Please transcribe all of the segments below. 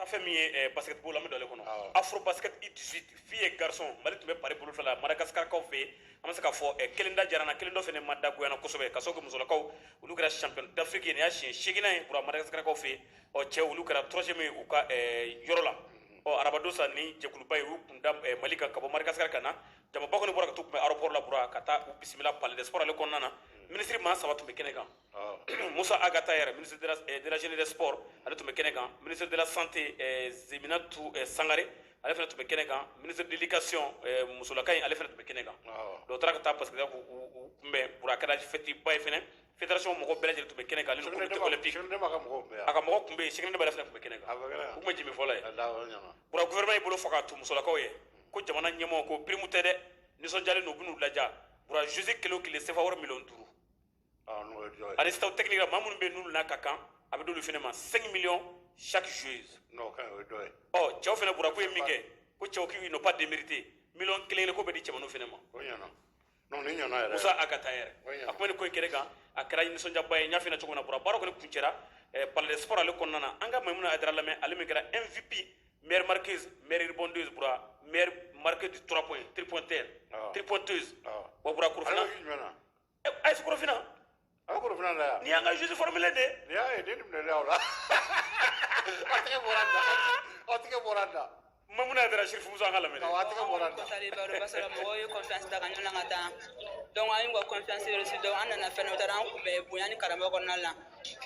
fɛn min ye basketball la an bɛ don ale kɔnɔ afro basket U18 filles et garçons Mali tun bɛ pari bolo fɛ la Madagascarkaw fɛ yen an bɛ se k'a fɔ kelen da jarana kelen dɔ fɛnɛ ma da goyana kosɛbɛ ka sababu kɛ musolakaw olu kɛra champion d'Afrique nin y'a siɲɛ 8nan ye pour Madagascarkaw fɛ yen cɛ olu kɛra 3e ye u ka yɔrɔ la arabadosa ni jɛkuluba ye u kun da Mali kan ka bɔ Madagascar ka na jamaba kɔni bɔra ka t'u kunbɛn aéroport la bura ka taa u bisimila palais des sports ale kɔnɔna na ministre maa 3 tun bɛ kɛnɛ kan Musa Agata yɛrɛ ministre de la jeunesse des sports ale tun bɛ kɛnɛ kan ministre de la santé Zeminatou Sangare ale fana tun bɛ kɛnɛ kan ministre de l'éducation musolaka in ale fana tun bɛ kɛnɛ kan dɔw taara ka taa parce que k'u kunbɛn pour a kɛra fête ba ye fɛnɛ fédération mɔgɔ bɛɛ lajɛlen tun bɛ kɛnɛ kan ale ni comité olympique a ka mɔgɔ tun bɛ yen Cheikh Ndebele fana tun bɛ kɛnɛ kan u tun bɛ jimi fɔlɔ ye pour gouvernement y'i bolo fɔ k'a to musolakaw ye ko jamana ɲɛmɔgɔ ko prime tɛ dɛ nisɔndiyalen don u bɛn'u laja pour jose kelen o kelen CFA wari miliyɔn 5 ani staff technique la maa minnu bɛ n'olu n'a ka kan a bɛ d'olu fana ma 5 millions chaque joueuse cɛw fana bura ko ye min kɛ ko cɛw k'i n'o pas démérité miliyɔn 1 ko bɛ di cɛmanninw fana ma Musa Agata yɛrɛ a kuma ni ko in kɛnɛ kan a kɛra nisɔndiyaba ye n y'a f'i ɲɛna cogo min na bura baara kɔni kuncɛra palais des sports ale kɔnɔna na an ka Maimouna Aidara lamɛn ale min kɛra MVP meilleure marqueuse meilleure rebondeuse bura meilleure marqueuse du 3 points tripointeuse wa bura Korofina AS Korofina ni y'an ka joueuse formule de ni y'a ye den tun bɛ la a tɛgɛ bɔra da Maimouna Aidara Chérif Musa an ka lamɛn mɔgɔw ye confiance ta ka ɲɔgɔn ka taa donc an y'u ka confiance reçu donc an nana fɛnɛ u taara an kunbɛn bonya ni karama kɔnɔna la n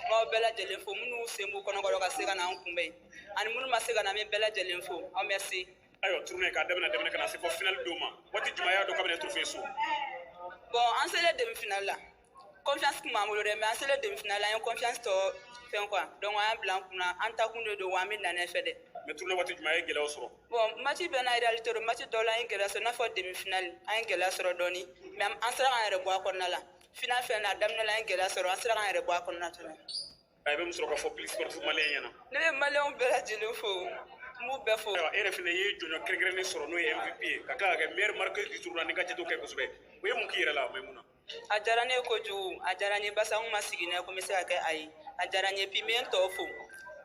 b'aw bɛɛ lajɛlen fo minnu sen b'u kɔnɔkɔrɔ ka se ka na an kunbɛn ani minnu ma se ka na an bɛ bɛɛ lajɛlen fo aw merci ayiwa tournée k'a daminɛ ka na se fɔ finale don ma waati jumɛn y'a dɔn kabini trophée so bon an selen demi-finale la confiance kun b'an bolo dɛ mais an selen demi-finale la an ye confiance tɔ fɛn quoi donc an y'a bila an kunna an ta kun de don wa an bɛ nanɛ fɛ dɛ mais tournée waati jumɛn a ye gɛlɛyaw sɔrɔ bon match bɛɛ n'a réalité don match dɔw la an ye gɛlɛya sɔrɔ i n'a fɔ demi-finale an ye gɛlɛya sɔrɔ dɔɔni mais an sera k'an yɛrɛ bɔ a kɔnɔna la finale fɛn na a daminɛ la an ye gɛlɛya sɔrɔ an sera k'an yɛrɛ bɔ a kɔnɔna tuguni a bɛ mun sɔrɔ ka fɔ plus sportif malien ɲɛna ne bɛ maliyɛnw bɛɛ lajɛlen fo n b'u bɛɛ fo ayiwa e yɛrɛ fɛnɛ ye jɔnjɔn kɛrɛnkɛrɛnnen sɔrɔ n'o ye MVP ye ka tila ka kɛ meilleure marqueuse du tour la ni ka jatew kɛ kosɛbɛ o ye mun k'i yɛrɛ la Maimouna a diyara ne ye kojugu a diyara n ye basa n kun ma sigi n'a ye ko n bɛ se ka kɛ a ye a diyara n ye puis n bɛ n tɔw fo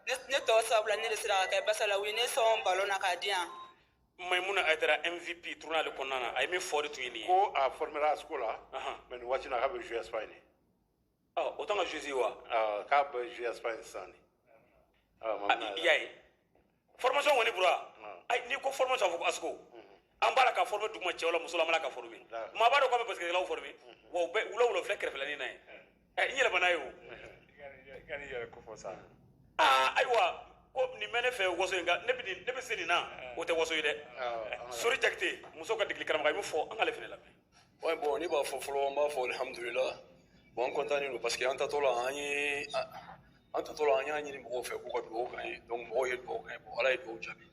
ne tɔw sabula ne de sera ka kɛ basa la u ye ne sɔn ballon na k'a di yan Maimouna Aidara MVP tournoi ale kɔnɔna na a ye min fɔ de tun ye nin ye ko a formera a sugu la mais nin waati in na k'a bɛ jouer Espagne o t'an ka joueuse ye wa k'a bɛ jouer Espagne sisan i y'a ye formation kɔni bura n'i ko formation a fɔ ko ASCO an b'a la ka former duguma cɛw la muso la an b'a la ka former maa b'a dɔn k'an bɛ basketballeur former wa u bɛ wula filɛ kɛrɛfɛlanin na ye n yɛlɛma n'a ye o ka n'i yɛrɛ kofɔ sa ayiwa ko nin bɛ ne fɛ waso in kan ne bɛ se nin na o tɛ waso ye dɛ Sori Jakite muso ka degeli karamɔgɔ i bɛ fɔ an k'ale fɛnɛ lamɛn ouais bon ne b'a fɔ fɔlɔ n b'a fɔ alhamdulillah bon an content don parce que an tatɔ la an y'a ɲini mɔgɔw fɛ k'u ka dugawu k'an ye donc mɔgɔw ye dugawu k'an ye bon ala ye dugawu jaabi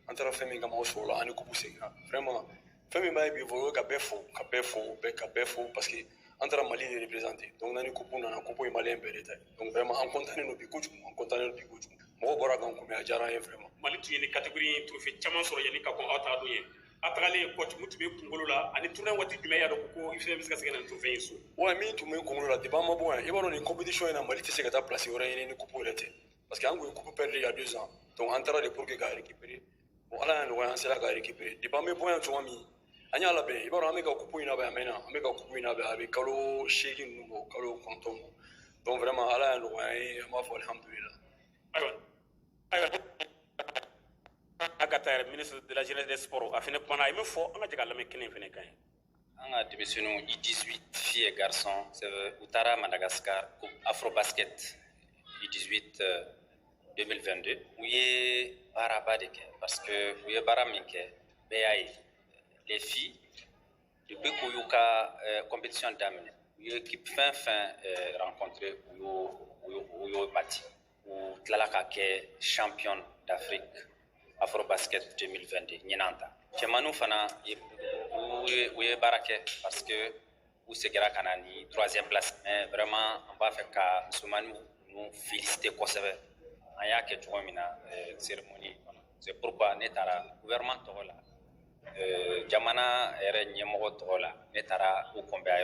an taara fɛn min kama o sɔrɔ la an ni kupu seginna vraiment fɛn min b'a ye bi fɔ ka bɛɛ fo parce que an taara Mali de représenter donc n'an ni kupu nana kupu ye maliyɛn bɛɛ de ta ye donc vraiment an content don bi kojugu mɔgɔw bɔra k'an kunbɛn a diyara an ye vraiment Mali tun ye ni catégorie trophée caman sɔrɔ yanni ka kɔn aw ta don ye a tagalen coach mun tun bɛ kunkolo la ani tournée waati jumɛn y'a dɔn ko i fɛnɛ bɛ se ka segin ka na nin trophée in so ouais min tun bɛ kunkolo la depuis an ma bɔ yan i b'a dɔn nin compétition in na Mali tɛ se ka taa place wɛrɛ ɲini ni kupu yɛrɛ tɛ parce que an kun ye kupu perdre il y a 2 ans donc an taara de pour que k'a récupérer bon ala y'a nɔgɔya an sera k'a récupérer depuis an bɛ bɔ yan cogoya min an y'a labɛn i b'a dɔn an bɛ ka kupu in labɛn a mɛnna an bɛ ka kupu in labɛn a bɛ kalo 8 ninnu bɔ kalo 9 bɔ donc vraiment ala y'a nɔgɔya ye an b'a fɔ alhamdulillah ayiwa Agata yɛrɛ ministre de la jeunesse des sports a fɛnɛ kumana a ye min fɔ an ka jɛ ka lamɛn kɛnɛ in fɛnɛ kan ye an ka denmisɛnninw U18 filles et garçons u taara Madagascar coupe Afrobasket U18 2022 u ye baaraba de kɛ parce que u ye baara min kɛ bɛɛ y'a ye les filles depuis k'u y'u ka compétition daminɛ u ye équipe fɛn fɛn rencontré u y'o bati u tilala ka kɛ championne d'Afrique Afrobasket 2022 ɲinan ta cɛmanninw fana u ye baara kɛ parce que u segira ka na ni 3e place mais vraiment an b'a fɛ ka musomaninw nu féliciter kosɛbɛ an y'a kɛ cogo min na cérémonie kɔnɔ c'est pourquoi ne taara gouvernement tɔgɔ la jamana yɛrɛ ɲɛmɔgɔ tɔgɔ la ne taara u kunbɛn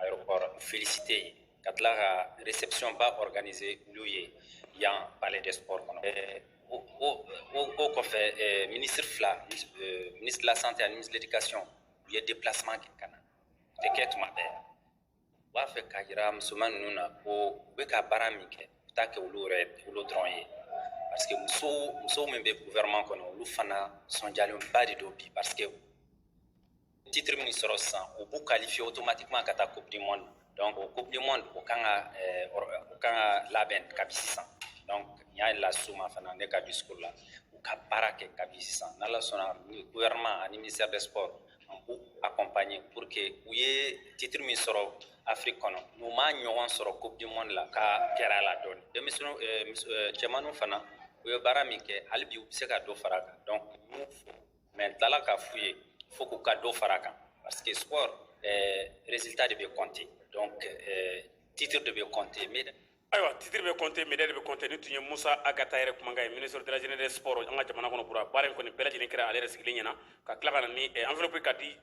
aéroport féliciter yen ka tila ka réception ba organiser olu ye yan palais des sports kɔnɔ o kɔfɛ ministre fila ministre de la santé ani ministre de l'éducation u ye déplacement kɛ ka na o tɛ kɛ tuma bɛɛ u b'a fɛ k'a jira musoman ninnu na ko u bɛ ka baara min kɛ u t'a kɛ olu dɔrɔn ye parce que musow min bɛ gouvernement kɔnɔ olu fana sɔnjalenba de don bi parce que titre min sɔrɔ sisan u b'u qualifier automatiquement ka taa coupe du monde donc o coupe du monde o kan ka labɛn kabi sisan donc n y'a las'u ma fana ne ka discours la u ka baara kɛ kabi sisan n'ala sɔnna gouvernement ani ministère des sports an b'u accompagner pour que u ye titre min sɔrɔ Afrique kɔnɔ n'u ma ɲɔgɔn sɔrɔ coupe du monde la ka kɛra la dɔɔni denmisɛnninw cɛmanninw fana u ye baara min kɛ hali bi u bɛ se ka dɔ fara a kan donc n'u fo mais n tilala k'a f'u ye faut k'u ka dɔ fara a kan parce que sport résultat de bɛ compter donc titre de bɛ compter mais ayiwa titre bɛ compter médaille de bɛ compter ni tun ye Musa Agata yɛrɛ kumakan ye ministre de la jeunesse des sports an ka jamana kɔnɔ bura baara in kɔni bɛɛ lajɛlen kɛra ale yɛrɛ sigilen ɲɛna ka tila ka na ni enveloppe ka di